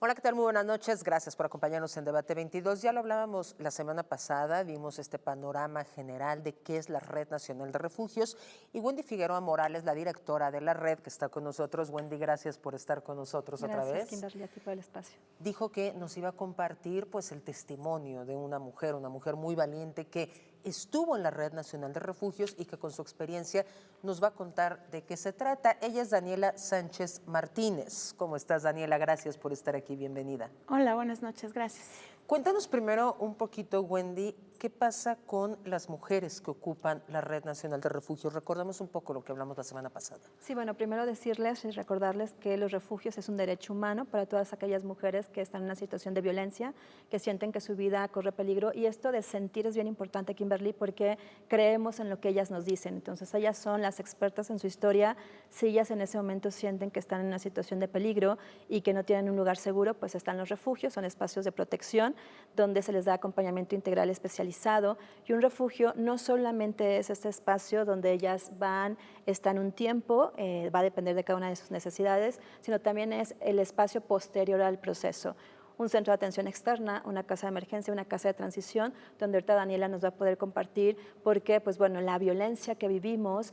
Hola, ¿qué tal? Muy buenas noches. Gracias por acompañarnos en Debate 22. Ya lo hablábamos la semana pasada, vimos este panorama general de qué es la Red Nacional de Refugios y Wendy Figueroa Morales, la directora de la red, que está con nosotros. Wendy, gracias por estar con nosotros otra vez. Gracias, Kimberly, a ti por el espacio. Dijo que nos iba a compartir pues el testimonio de una mujer muy valiente que estuvo en la Red Nacional de Refugios y que con su experiencia nos va a contar de qué se trata. Ella es Daniela Sánchez Martínez. ¿Cómo estás, Daniela? Gracias por estar aquí, bienvenida. Hola, buenas noches, gracias. Cuéntanos primero un poquito, Wendy, ¿qué pasa con las mujeres que ocupan la Red Nacional de Refugios? Recordamos un poco lo que hablamos la semana pasada. Sí, bueno, primero decirles y recordarles que los refugios es un derecho humano para todas aquellas mujeres que están en una situación de violencia, que sienten que su vida corre peligro. Y esto de sentir es bien importante, Kimberly, porque creemos en lo que ellas nos dicen. Entonces, ellas son las expertas en su historia. Si ellas en ese momento sienten que están en una situación de peligro y que no tienen un lugar seguro, pues están los refugios, son espacios de protección donde se les da acompañamiento integral especializado. Y un refugio no solamente es este espacio donde ellas van, están un tiempo, va a depender de cada una de sus necesidades, sino también es el espacio posterior al proceso. Un centro de atención externa, una casa de emergencia, una casa de transición, donde ahorita Daniela nos va a poder compartir porque, pues bueno, la violencia que vivimos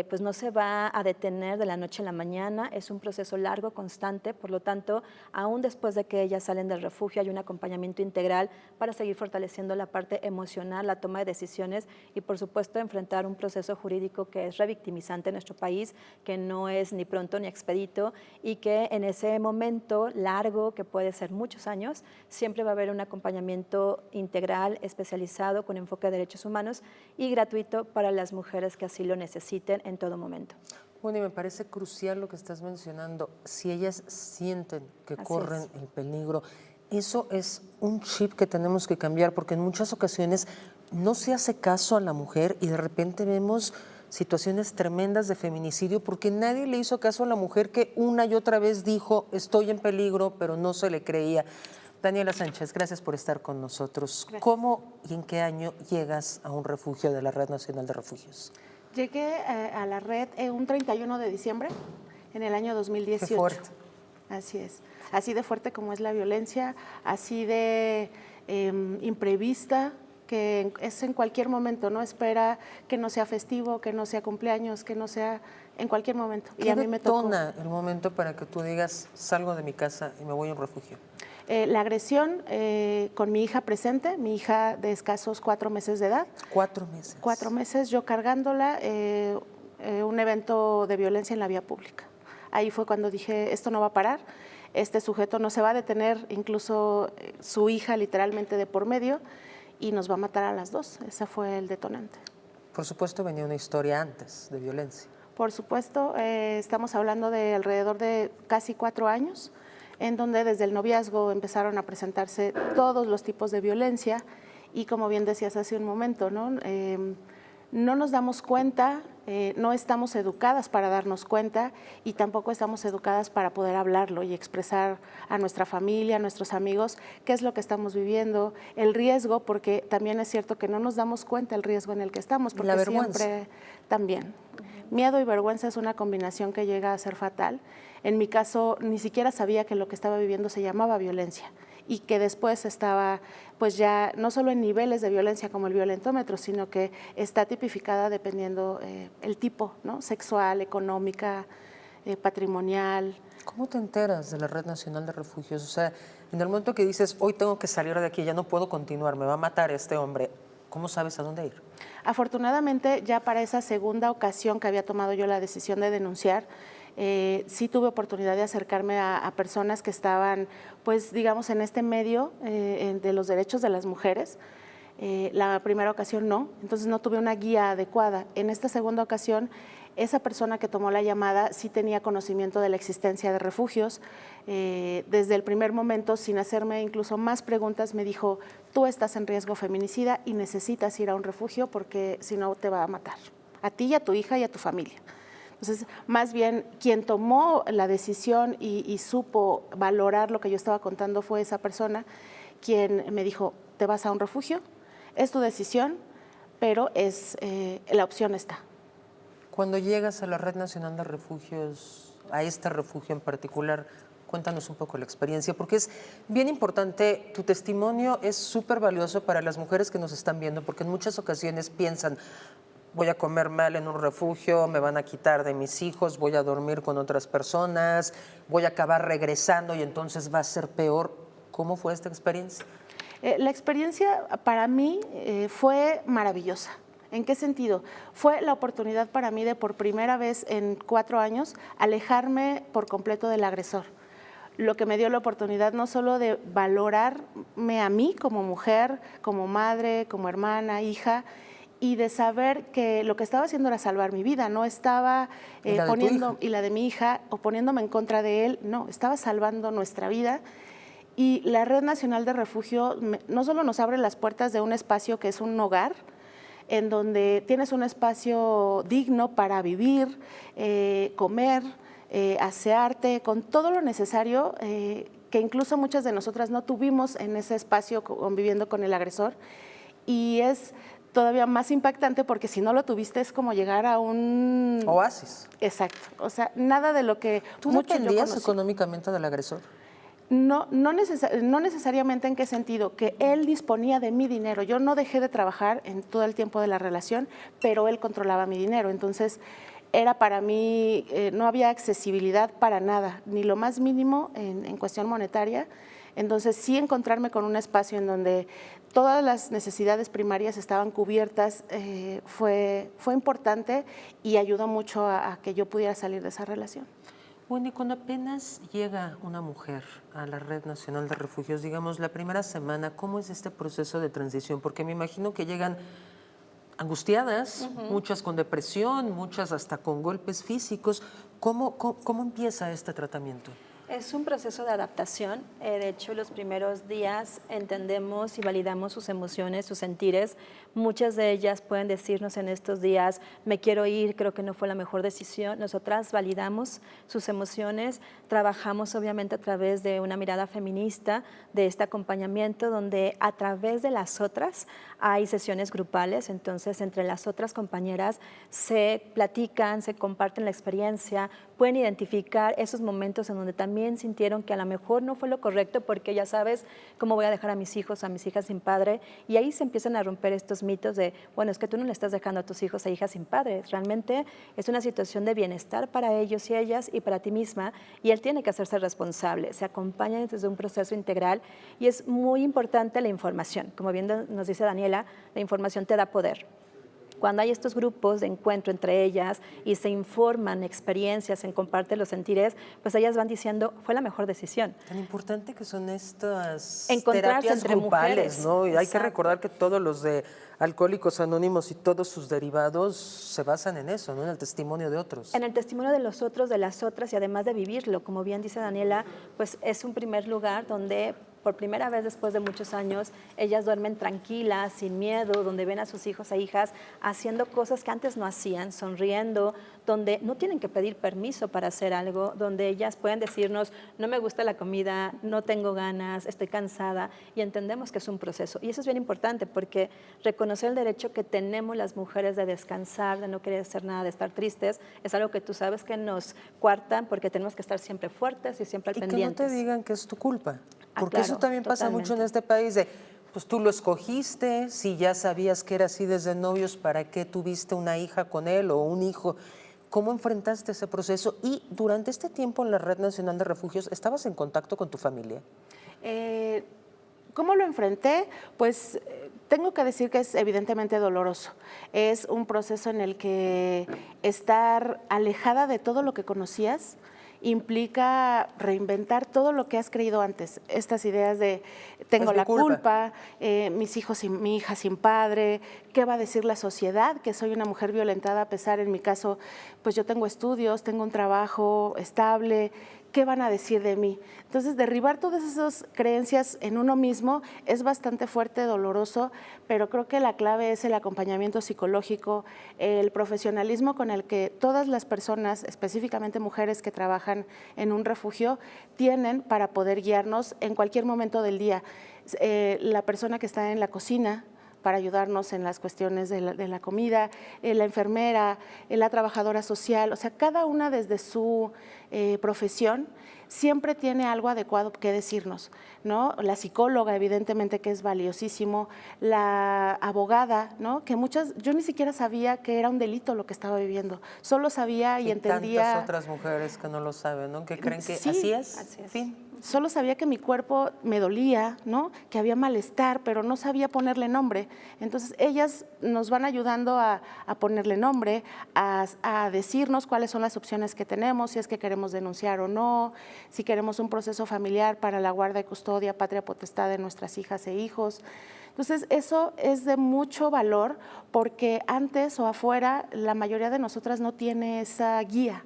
pues no se va a detener de la noche a la mañana, es un proceso largo, constante, por lo tanto, aún después de que ellas salen del refugio hay un acompañamiento integral para seguir fortaleciendo la parte emocional, la toma de decisiones y, por supuesto, enfrentar un proceso jurídico que es revictimizante en nuestro país, que no es ni pronto ni expedito y que en ese momento largo, que puede ser muchos años, siempre va a haber un acompañamiento integral, especializado, con enfoque de derechos humanos y gratuito para las mujeres que así lo necesiten en todo momento. Bueno, y me parece crucial lo que estás mencionando. Si ellas sienten que corren el peligro, eso es un chip que tenemos que cambiar, porque en muchas ocasiones no se hace caso a la mujer y de repente vemos situaciones tremendas de feminicidio porque nadie le hizo caso a la mujer que una y otra vez dijo estoy en peligro, pero no se le creía. Daniela Sánchez, gracias por estar con nosotros. Gracias. ¿Cómo y en qué año llegas a un refugio de la Red Nacional de Refugios? Llegué a la red un 31 de diciembre en el año 2018. Qué fuerte. Así es. Así de fuerte como es la violencia, así de imprevista, que es en cualquier momento, ¿no? Espera que no sea festivo, que no sea cumpleaños, que no sea en cualquier momento. ¿Qué detona el momento para que tú digas, salgo de mi casa y me voy a un refugio? La agresión con mi hija presente, mi hija de escasos 4 meses de edad. 4 meses. 4 meses, yo cargándola, un evento de violencia en la vía pública. Ahí fue cuando dije, esto no va a parar, este sujeto no se va a detener, incluso su hija literalmente de por medio, y nos va a matar a las dos. Ese fue el detonante. Por supuesto, venía una historia antes de violencia. Por supuesto, estamos hablando de alrededor de casi 4 años, en donde desde el noviazgo empezaron a presentarse todos los tipos de violencia y, como bien decías hace un momento, ¿no? No nos damos cuenta, no estamos educadas para darnos cuenta y tampoco estamos educadas para poder hablarlo y expresar a nuestra familia, a nuestros amigos, qué es lo que estamos viviendo, el riesgo, porque también es cierto que no nos damos cuenta el riesgo en el que estamos. Porque la vergüenza. Siempre también. Miedo y vergüenza es una combinación que llega a ser fatal. En mi caso, ni siquiera sabía que lo que estaba viviendo se llamaba violencia y que después estaba, pues ya no solo en niveles de violencia como el violentómetro, sino que está tipificada dependiendo el tipo, ¿no? Sexual, económica, patrimonial. ¿Cómo te enteras de la Red Nacional de Refugios? O sea, en el momento que dices, hoy tengo que salir de aquí, ya no puedo continuar, me va a matar este hombre, ¿cómo sabes a dónde ir? Afortunadamente, ya para esa segunda ocasión que había tomado yo la decisión de denunciar, sí tuve oportunidad de acercarme a personas que estaban, pues digamos, en este medio de los derechos de las mujeres. La primera ocasión no, entonces no tuve una guía adecuada. En esta segunda ocasión, esa persona que tomó la llamada sí tenía conocimiento de la existencia de refugios. Desde el primer momento, sin hacerme incluso más preguntas, me dijo, tú estás en riesgo feminicida y necesitas ir a un refugio porque si no te va a matar, a ti y a tu hija y a tu familia. Entonces, más bien, quien tomó la decisión y supo valorar lo que yo estaba contando fue esa persona, quien me dijo, ¿te vas a un refugio? Es tu decisión, pero la opción está. Cuando llegas a la Red Nacional de Refugios, a este refugio en particular, Cuéntanos un poco la experiencia, porque es bien importante, tu testimonio es súper valioso para las mujeres que nos están viendo, porque en muchas ocasiones piensan, voy a comer mal en un refugio, me van a quitar de mis hijos, voy a dormir con otras personas, voy a acabar regresando y entonces va a ser peor. ¿Cómo fue esta experiencia? La experiencia para mí fue maravillosa. ¿En qué sentido? Fue la oportunidad para mí de por primera vez en 4 años alejarme por completo del agresor. Lo que me dio la oportunidad no solo de valorarme a mí como mujer, como madre, como hermana, hija, y de saber que lo que estaba haciendo era salvar mi vida, no estaba poniendo, y la de mi hija, o poniéndome en contra de él, no, estaba salvando nuestra vida. Y la Red Nacional de Refugio no solo nos abre las puertas de un espacio que es un hogar, en donde tienes un espacio digno para vivir, comer, asearte, con todo lo necesario que incluso muchas de nosotras no tuvimos en ese espacio conviviendo con el agresor. Y es todavía más impactante porque si no lo tuviste es como llegar a un... Oasis. Exacto. O sea, nada de lo que... ¿Tú dependías económicamente del agresor? No necesariamente. ¿En qué sentido? Que él disponía de mi dinero. Yo no dejé de trabajar en todo el tiempo de la relación, pero él controlaba mi dinero. Entonces, era para mí, no había accesibilidad para nada, ni lo más mínimo en cuestión monetaria. Entonces, sí encontrarme con un espacio en donde todas las necesidades primarias estaban cubiertas fue importante y ayudó mucho a que yo pudiera salir de esa relación. Bueno, y cuando apenas llega una mujer a la Red Nacional de Refugios, digamos, la primera semana, ¿cómo es este proceso de transición? Porque me imagino que llegan angustiadas, muchas con depresión, muchas hasta con golpes físicos. ¿Cómo empieza este tratamiento? Es un proceso de adaptación. De hecho, los primeros días entendemos y validamos sus emociones, sus sentires. Muchas de ellas pueden decirnos en estos días, me quiero ir, creo que no fue la mejor decisión. Nosotras validamos sus emociones, trabajamos obviamente a través de una mirada feminista, de este acompañamiento, donde a través de las otras hay sesiones grupales. Entonces, entre las otras compañeras se platican, se comparten la experiencia, pueden identificar esos momentos en donde también sintieron que a lo mejor no fue lo correcto porque ya sabes cómo voy a dejar a mis hijos, a mis hijas sin padre, y ahí se empiezan a romper estos mitos de, bueno, es que tú no le estás dejando a tus hijos e hijas sin padre, realmente es una situación de bienestar para ellos y ellas y para ti misma, y él tiene que hacerse responsable, se acompaña desde un proceso integral y es muy importante la información, como bien nos dice Daniela, la información te da poder. Cuando hay estos grupos de encuentro entre ellas y se informan experiencias, se comparten los sentires, pues ellas van diciendo, fue la mejor decisión. Tan importante que son estas Encontrarse terapias entre grupales, mujeres. ¿no? Y hay que Exacto. recordar que todos los de Alcohólicos Anónimos y todos sus derivados se basan en eso, ¿no? En el testimonio de otros. En el testimonio de los otros, de las otras, y además de vivirlo, como bien dice Daniela, pues es un primer lugar donde por primera vez después de muchos años, ellas duermen tranquilas, sin miedo, donde ven a sus hijos e hijas haciendo cosas que antes no hacían, sonriendo, donde no tienen que pedir permiso para hacer algo, donde ellas pueden decirnos, no me gusta la comida, no tengo ganas, estoy cansada, y entendemos que es un proceso. Y eso es bien importante porque reconocer el derecho que tenemos las mujeres de descansar, de no querer hacer nada, de estar tristes, es algo que tú sabes que nos coartan porque tenemos que estar siempre fuertes y siempre pendientes. Y que no te digan que es tu culpa. Porque claro, eso también pasa totalmente. mucho en este país de, pues tú lo escogiste, si ya sabías que era así desde novios, ¿para qué tuviste una hija con él o un hijo? ¿Cómo enfrentaste ese proceso? Y durante este tiempo en la Red Nacional de Refugios, ¿estabas en contacto con tu familia? ¿Cómo lo enfrenté? Pues tengo que decir que es evidentemente doloroso. Es un proceso en el que estar alejada de todo lo que conocías implica reinventar todo lo que has creído antes. Estas ideas de tengo la culpa, mis hijos y mi hija sin padre, qué va a decir la sociedad, que soy una mujer violentada, a pesar, en mi caso, pues yo tengo estudios, tengo un trabajo estable, ¿qué van a decir de mí? Entonces, derribar todas esas creencias en uno mismo es bastante fuerte, doloroso, pero creo que la clave es el acompañamiento psicológico, el profesionalismo con el que todas las personas, específicamente mujeres que trabajan en un refugio, tienen para poder guiarnos en cualquier momento del día. La persona que está en la cocina, para ayudarnos en las cuestiones de la comida, la enfermera, la trabajadora social, o sea, cada una desde su profesión siempre tiene algo adecuado que decirnos, ¿no? La psicóloga, evidentemente, que es valiosísimo, la abogada, ¿no? Que yo ni siquiera sabía que era un delito lo que estaba viviendo, solo sabía y entendía. Tantas otras mujeres que no lo saben, ¿no? Que creen que Sí, así es. Fin. Solo sabía que mi cuerpo me dolía, ¿no? Que había malestar, pero no sabía ponerle nombre. Entonces, ellas nos van ayudando a ponerle nombre, a decirnos cuáles son las opciones que tenemos, si es que queremos denunciar o no, si queremos un proceso familiar para la guarda y custodia, patria potestad de nuestras hijas e hijos. Entonces, eso es de mucho valor porque antes o afuera la mayoría de nosotras no tiene esa guía.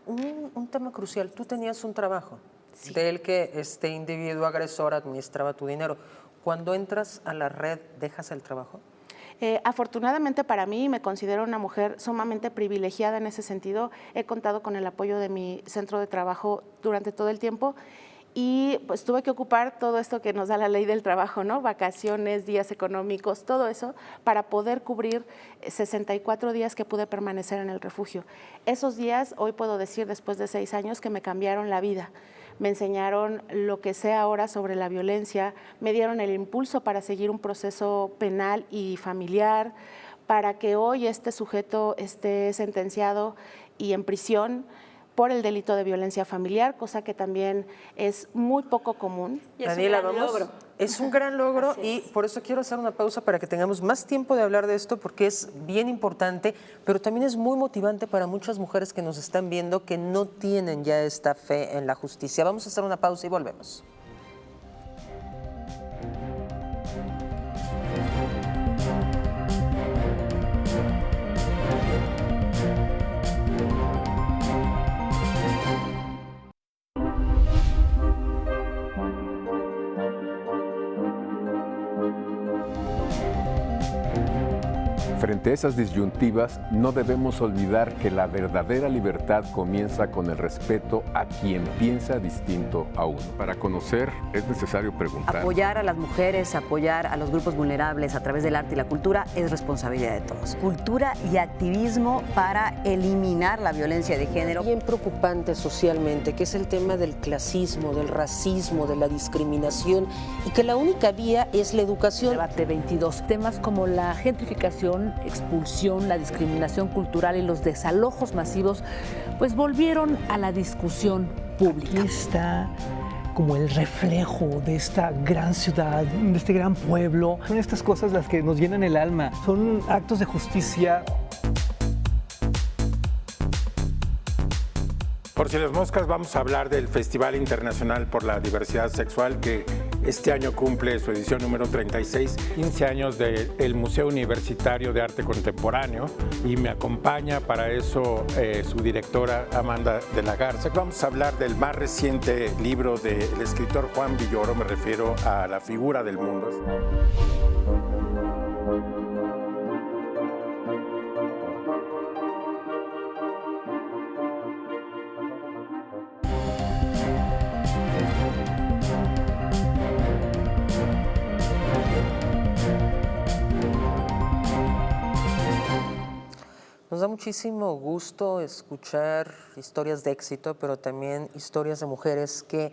Un tema crucial, tú tenías un trabajo. Sí. Del que este individuo agresor administraba tu dinero. Cuando entras a la red, ¿dejas el trabajo? Afortunadamente para mí, me considero una mujer sumamente privilegiada en ese sentido. He contado con el apoyo de mi centro de trabajo durante todo el tiempo y pues tuve que ocupar todo esto que nos da la ley del trabajo, ¿no? Vacaciones, días económicos, todo eso, para poder cubrir 64 días que pude permanecer en el refugio. Esos días, hoy puedo decir, después de 6 años, que me cambiaron la vida. Me enseñaron lo que sé ahora sobre la violencia, me dieron el impulso para seguir un proceso penal y familiar, para que hoy este sujeto esté sentenciado y en prisión por el delito de violencia familiar, cosa que también es muy poco común. Daniela, vamos. Es un gran logro y por eso quiero hacer una pausa para que tengamos más tiempo de hablar de esto porque es bien importante, pero también es muy motivante para muchas mujeres que nos están viendo que no tienen ya esta fe en la justicia. Vamos a hacer una pausa y volvemos. Frente a esas disyuntivas, no debemos olvidar que la verdadera libertad comienza con el respeto a quien piensa distinto a uno. Para conocer es necesario preguntar. Apoyar a las mujeres, apoyar a los grupos vulnerables a través del arte y la cultura es responsabilidad de todos. Cultura y activismo para eliminar la violencia de género. Bien preocupante socialmente, que es el tema del clasismo, del racismo, de la discriminación y que la única vía es la educación. Debate 22. Temas como la gentrificación, expulsión, la discriminación cultural y los desalojos masivos, pues volvieron a la discusión pública. Aquí está como el reflejo de esta gran ciudad, de este gran pueblo. Son estas cosas las que nos llenan el alma, son actos de justicia. Por si las moscas, vamos a hablar del Festival Internacional por la Diversidad Sexual que este año cumple su edición número 36, 15 años del Museo Universitario de Arte Contemporáneo y me acompaña para eso su directora Amanda de la Garza. Vamos a hablar del más reciente libro del escritor Juan Villoro, me refiero a La figura del mundo. Nos da muchísimo gusto escuchar historias de éxito, pero también historias de mujeres que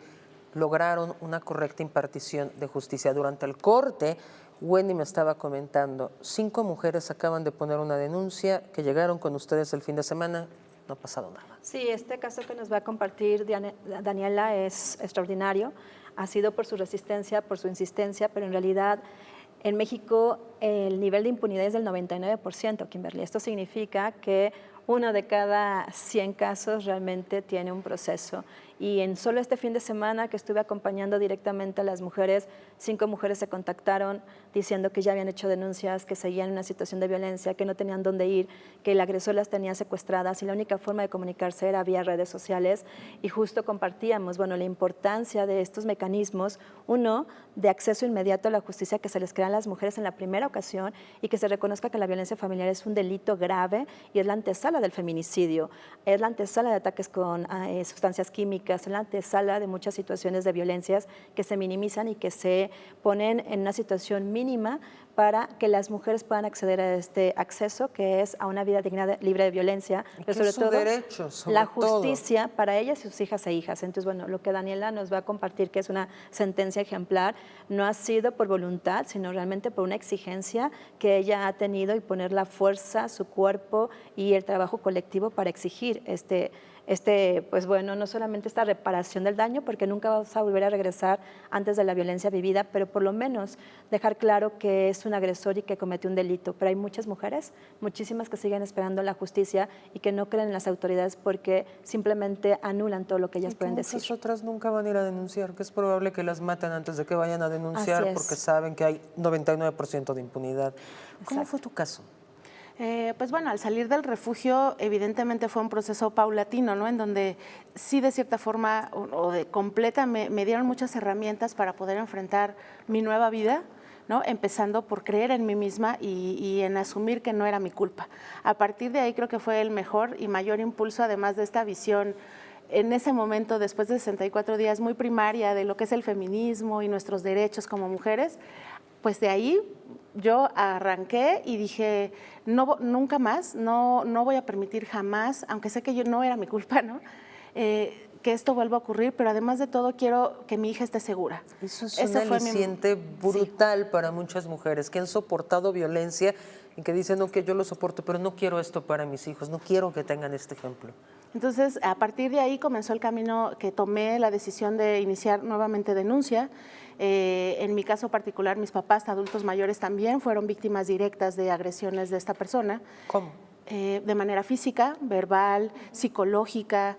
lograron una correcta impartición de justicia. Durante el corte, Wendy me estaba comentando, 5 mujeres acaban de poner una denuncia que llegaron con ustedes el fin de semana, no ha pasado nada. Sí, este caso que nos va a compartir Daniela es extraordinario, ha sido por su resistencia, por su insistencia, pero en realidad en México el nivel de impunidad es del 99%, Kimberly. Esto significa que 1 de cada 100 casos realmente tiene un proceso. Y en solo este fin de semana que estuve acompañando directamente a las mujeres, 5 mujeres se contactaron diciendo que ya habían hecho denuncias, que seguían en una situación de violencia, que no tenían dónde ir, que el agresor las tenía secuestradas y la única forma de comunicarse era vía redes sociales. Y justo compartíamos, bueno, la importancia de estos mecanismos, uno, de acceso inmediato a la justicia que se les crea a las mujeres en la primera ocasión y que se reconozca que la violencia familiar es un delito grave y es la antesala del feminicidio, es la antesala de ataques con sustancias químicas, que hace la antesala de muchas situaciones de violencias que se minimizan y que se ponen en una situación mínima para que las mujeres puedan acceder a este acceso, que es a una vida digna, libre de violencia, pero sobre todo derecho, sobre la justicia para ellas y sus hijas e hijas. Entonces, bueno, lo que Daniela nos va a compartir, que es una sentencia ejemplar, no ha sido por voluntad, sino realmente por una exigencia que ella ha tenido y poner la fuerza, su cuerpo y el trabajo colectivo para exigir pues bueno, no solamente esta reparación del daño, porque nunca vas a volver a regresar antes de la violencia vivida, pero por lo menos dejar claro que es un agresor y que cometió un delito. Pero hay muchas mujeres, muchísimas que siguen esperando la justicia y que no creen en las autoridades porque simplemente anulan todo lo que ellas pueden decir. Muchas otras nunca van a ir a denunciar, que es probable que las maten antes de que vayan a denunciar porque saben que hay 99% de impunidad. ¿Cómo fue tu caso? Pues bueno, al salir del refugio, evidentemente fue un proceso paulatino, ¿no? En donde sí, de cierta forma o de completa, me dieron muchas herramientas para poder enfrentar mi nueva vida, ¿no? Empezando por creer en mí misma y en asumir que no era mi culpa. A partir de ahí creo que fue el mejor y mayor impulso, además de esta visión en ese momento, después de 64 días, muy primaria de lo que es el feminismo y nuestros derechos como mujeres. Pues de ahí yo arranqué y dije, no, nunca más, no voy a permitir jamás, aunque sé que yo no era mi culpa, ¿no? Que esto vuelva a ocurrir, pero además de todo quiero que mi hija esté segura. Eso es un aliciente brutal para muchas mujeres que han soportado violencia y que dicen, ok, yo lo soporto, pero no quiero esto para mis hijos, no quiero que tengan este ejemplo. Entonces, a partir de ahí comenzó el camino que tomé la decisión de iniciar nuevamente denuncia. En mi caso particular, mis papás, adultos mayores, también fueron víctimas directas de agresiones de esta persona. ¿Cómo? De manera física, verbal, psicológica,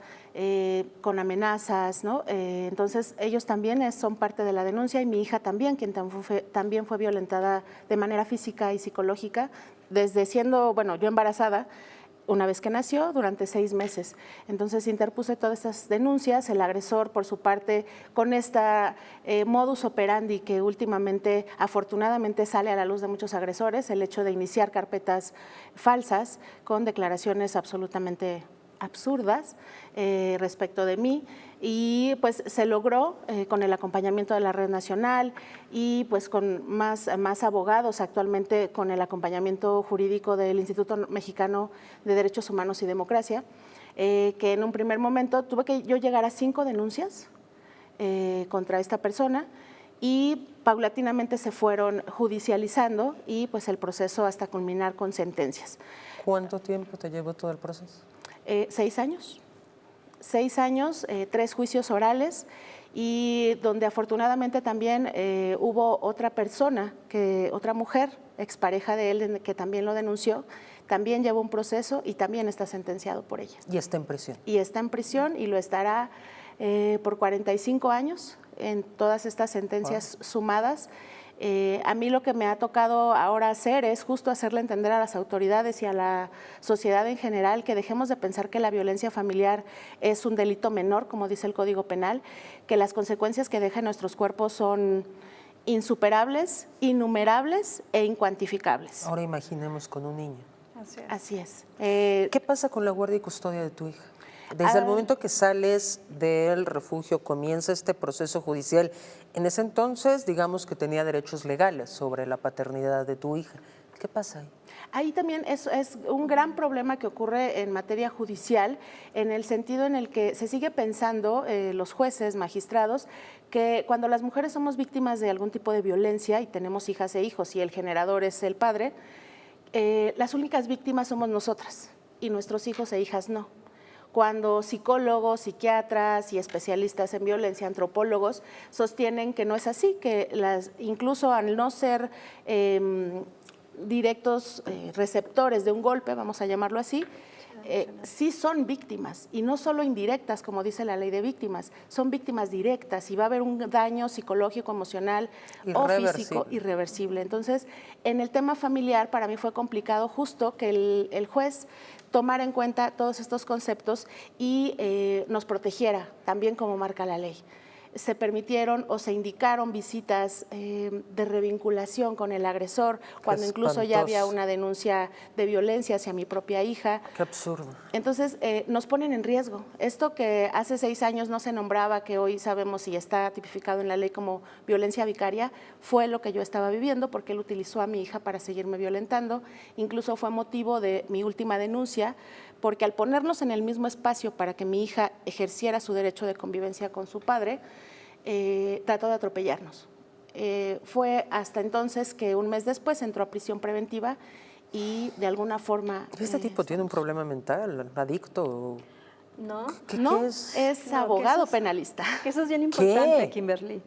con amenazas, ¿no? Entonces, ellos también son parte de la denuncia y mi hija también, quien también fue violentada de manera física y psicológica, desde siendo, bueno, yo embarazada, una vez que nació, durante 6 meses. Entonces interpuse todas estas denuncias, el agresor por su parte con esta modus operandi que últimamente afortunadamente sale a la luz de muchos agresores, el hecho de iniciar carpetas falsas con declaraciones absolutamente absurdas respecto de mí, y pues se logró con el acompañamiento de la Red Nacional y pues con más abogados, actualmente con el acompañamiento jurídico del Instituto Mexicano de Derechos Humanos y Democracia, que en un primer momento tuve que yo llegar a 5 denuncias contra esta persona y paulatinamente se fueron judicializando y pues el proceso hasta culminar con sentencias. ¿Cuánto tiempo te llevó todo el proceso? 6 años. 6 años, 3 juicios orales y donde afortunadamente también hubo otra persona, otra mujer, expareja de él, que también lo denunció, también llevó un proceso y también está sentenciado por ella. Y está en prisión. Y está en prisión y lo estará por 45 años en todas estas sentencias sumadas. A mí lo que me ha tocado ahora hacer es justo hacerle entender a las autoridades y a la sociedad en general que dejemos de pensar que la violencia familiar es un delito menor, como dice el Código Penal, que las consecuencias que deja en nuestros cuerpos son insuperables, innumerables e incuantificables. Ahora imaginemos con un niño. Así es. ¿Qué pasa con la guardia y custodia de tu hija? Desde el momento que sales del refugio, comienza este proceso judicial. En ese entonces, digamos que tenía derechos legales sobre la paternidad de tu hija. ¿Qué pasa ahí? Ahí también es un gran problema que ocurre en materia judicial, en el sentido en el que se sigue pensando, los jueces, magistrados, que cuando las mujeres somos víctimas de algún tipo de violencia y tenemos hijas e hijos y el generador es el padre, las únicas víctimas somos nosotras y nuestros hijos e hijas no. Cuando psicólogos, psiquiatras y especialistas en violencia, antropólogos, sostienen que no es así, que incluso al no ser directos receptores de un golpe, vamos a llamarlo así, sí son víctimas, y no solo indirectas, como dice la ley de víctimas, son víctimas directas y va a haber un daño psicológico, emocional o físico irreversible. Entonces, en el tema familiar para mí fue complicado justo que el juez tomara en cuenta todos estos conceptos y nos protegiera, también como marca la ley. se permitieron o se indicaron visitas de revinculación con el agresor, cuando incluso ya había una denuncia de violencia hacia mi propia hija. Qué absurdo. Entonces, nos ponen en riesgo. Esto que hace 6 años no se nombraba, que hoy sabemos y está tipificado en la ley como violencia vicaria, fue lo que yo estaba viviendo, porque él utilizó a mi hija para seguirme violentando. Incluso fue motivo de mi última denuncia, porque al ponernos en el mismo espacio para que mi hija ejerciera su derecho de convivencia con su padre, trató de atropellarnos. Fue hasta entonces que un mes después entró a prisión preventiva y de alguna forma... ¿Este tipo tiene un problema mental, adicto? No, ¿Qué es abogado penalista. Que eso es bien importante, ¿Qué? Kimberly.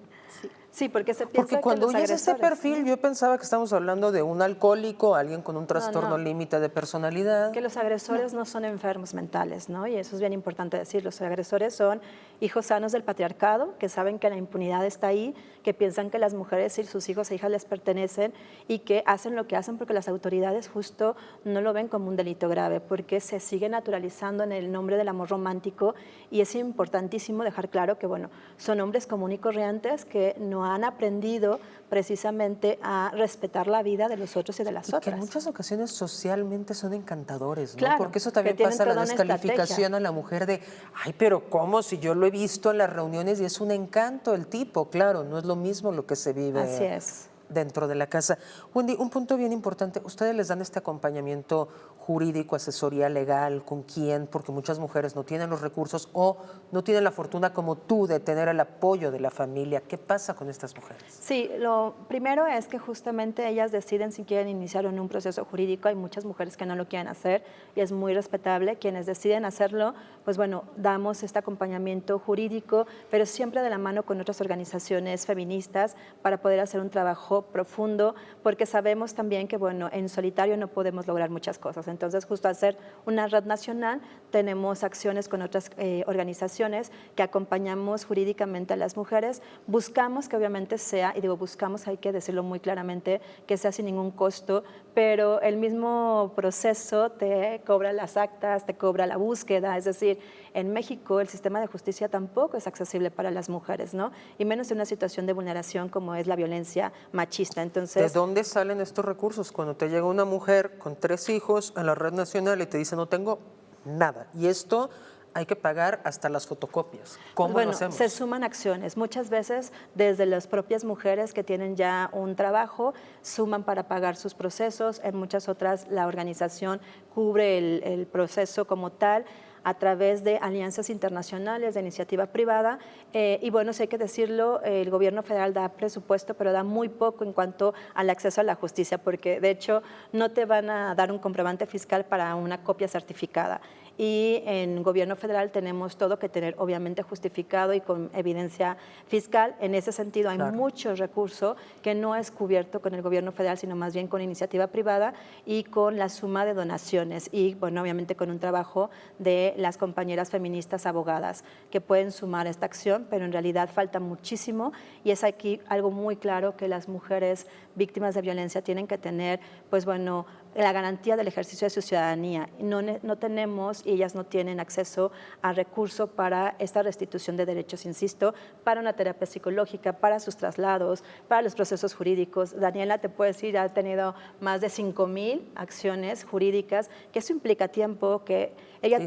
Sí, porque se piensa Porque cuando que los oyes este agresores, perfil, yo pensaba que estamos hablando de un alcohólico, alguien con un trastorno límite de personalidad. que los agresores no son enfermos mentales, ¿no? Y eso es bien importante decir. Los agresores son hijos sanos del patriarcado, que saben que la impunidad está ahí, que piensan que las mujeres y sus hijos e hijas les pertenecen y que hacen lo que hacen porque las autoridades justo no lo ven como un delito grave, porque se sigue naturalizando en el nombre del amor romántico, y es importantísimo dejar claro que, bueno, son hombres comunes y corrientes que no han aprendido precisamente a respetar la vida de los otros y de las Que otras. en muchas ocasiones socialmente son encantadores, ¿no? Claro, Porque eso también que tienen pasa la toda una descalificación a la mujer de, ay, pero ¿cómo? Si yo lo he visto en las reuniones y es un encanto el tipo, claro, no es lo mismo lo que se vive Así es. dentro de la casa. Wendy, un punto bien importante, ¿ustedes les dan este acompañamiento jurídico, asesoría legal? ¿Con quién? Porque muchas mujeres no tienen los recursos o no tienen la fortuna como tú de tener el apoyo de la familia. ¿Qué pasa con estas mujeres? Sí, lo primero es que justamente ellas deciden si quieren iniciar o no un proceso jurídico. Hay muchas mujeres que no lo quieren hacer y es muy respetable. Quienes deciden hacerlo, pues bueno, damos este acompañamiento jurídico, pero siempre de la mano con otras organizaciones feministas para poder hacer un trabajo profundo, porque sabemos también que, bueno, en solitario no podemos lograr muchas cosas. Entonces, justo hacer una red nacional, tenemos acciones con otras organizaciones que acompañamos jurídicamente a las mujeres. Buscamos que obviamente sea, y digo buscamos, hay que decirlo muy claramente, que sea sin ningún costo, pero el mismo proceso te cobra las actas, te cobra la búsqueda. Es decir, en México el sistema de justicia tampoco es accesible para las mujeres, ¿no? Y menos en una situación de vulneración como es la violencia machista. Entonces, ¿de dónde salen estos recursos? Cuando te llega una mujer con 3 hijos a la red nacional y te dice no tengo nada, y esto hay que pagar hasta las fotocopias. ¿Cómo lo hacemos? Se suman acciones. Muchas veces desde las propias mujeres que tienen ya un trabajo, suman para pagar sus procesos. En muchas otras la organización cubre el proceso como tal a través de alianzas internacionales, de iniciativa privada. Y bueno, sí hay que decirlo, el gobierno federal da presupuesto, pero da muy poco en cuanto al acceso a la justicia, porque de hecho no te van a dar un comprobante fiscal para una copia certificada. Y en gobierno federal tenemos todo que tener obviamente justificado y con evidencia fiscal. En ese sentido hay mucho recurso que no es cubierto con el gobierno federal, sino más bien con iniciativa privada y con la suma de donaciones y, bueno, obviamente con un trabajo de las compañeras feministas abogadas que pueden sumar esta acción, pero en realidad falta muchísimo, y es aquí algo muy claro que las mujeres víctimas de violencia tienen que tener, pues bueno, la garantía del ejercicio de su ciudadanía. No tenemos y ellas no tienen acceso a recursos para esta restitución de derechos, insisto, para una terapia psicológica, para sus traslados, para los procesos jurídicos. Daniela, te puedo decir, ha tenido más de 5,000 acciones jurídicas, que eso implica tiempo, que ella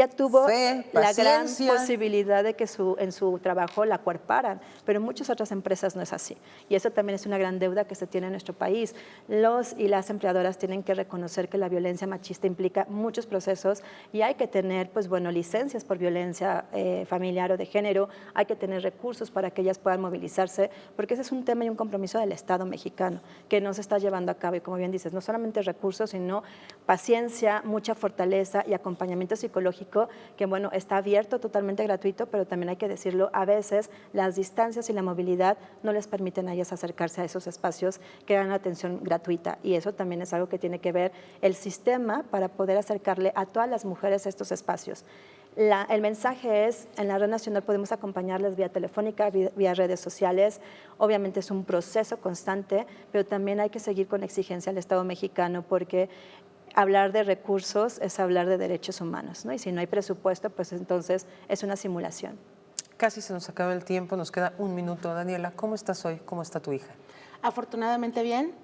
tuvo fe, la gran paciencia. posibilidad de que en su trabajo la acuerparan, pero en muchas otras empresas no es así. Y eso también es una gran deuda que se tiene en nuestro país. Los y las empleadoras tienen que reconocer que la violencia machista implica muchos procesos y hay que tener, pues bueno, licencias por violencia familiar o de género, hay que tener recursos para que ellas puedan movilizarse, porque ese es un tema y un compromiso del Estado mexicano que no se está llevando a cabo. Y como bien dices, no solamente recursos, sino paciencia, mucha fortaleza y acompañamiento psicológico, que bueno, está abierto, totalmente gratuito, pero también hay que decirlo, a veces las distancias y la movilidad no les permiten a ellas acercarse a esos espacios que dan atención gratuita, y eso también es algo que tiene que ver el sistema para poder acercarle a todas las mujeres a estos espacios. El mensaje es, en la red nacional podemos acompañarles vía telefónica, vía redes sociales. Obviamente es un proceso constante, pero también hay que seguir con exigencia al Estado mexicano, porque hablar de recursos es hablar de derechos humanos, ¿no? Y si no hay presupuesto, pues entonces es una simulación. Casi se nos acaba el tiempo, nos queda un minuto. Daniela, ¿cómo estás hoy? ¿Cómo está tu hija? Afortunadamente bien,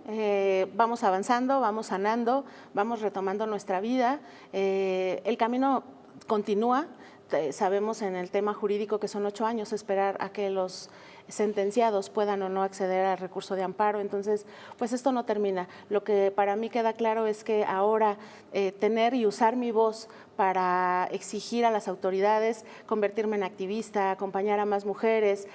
vamos avanzando, vamos sanando, vamos retomando nuestra vida. El camino continúa. Sabemos en el tema jurídico que son 8 años esperar a que los sentenciados puedan o no acceder al recurso de amparo. Entonces, pues esto no termina. Lo que para mí queda claro es que ahora tener y usar mi voz para exigir a las autoridades, convertirme en activista, acompañar a más mujeres,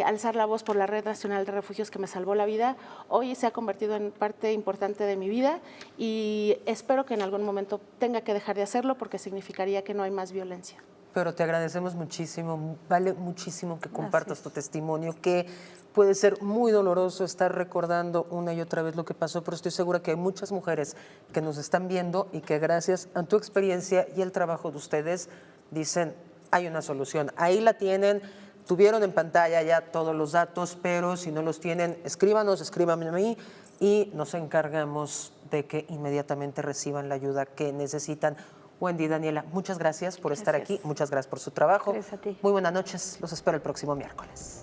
alzar la voz por la Red Nacional de Refugios que me salvó la vida, hoy se ha convertido en parte importante de mi vida y espero que en algún momento tenga que dejar de hacerlo porque significaría que no hay más violencia. Pero te agradecemos muchísimo, vale muchísimo que compartas tu testimonio, que puede ser muy doloroso estar recordando una y otra vez lo que pasó, pero estoy segura que hay muchas mujeres que nos están viendo y que gracias a tu experiencia y el trabajo de ustedes dicen, hay una solución. Ahí la tienen, tuvieron en pantalla ya todos los datos, pero si no los tienen, escríbanos, escríbanme a mí y nos encargamos de que inmediatamente reciban la ayuda que necesitan. Wendy, Daniela, muchas gracias por estar aquí, muchas gracias por su trabajo. Gracias a ti. Muy buenas noches, los espero el próximo miércoles.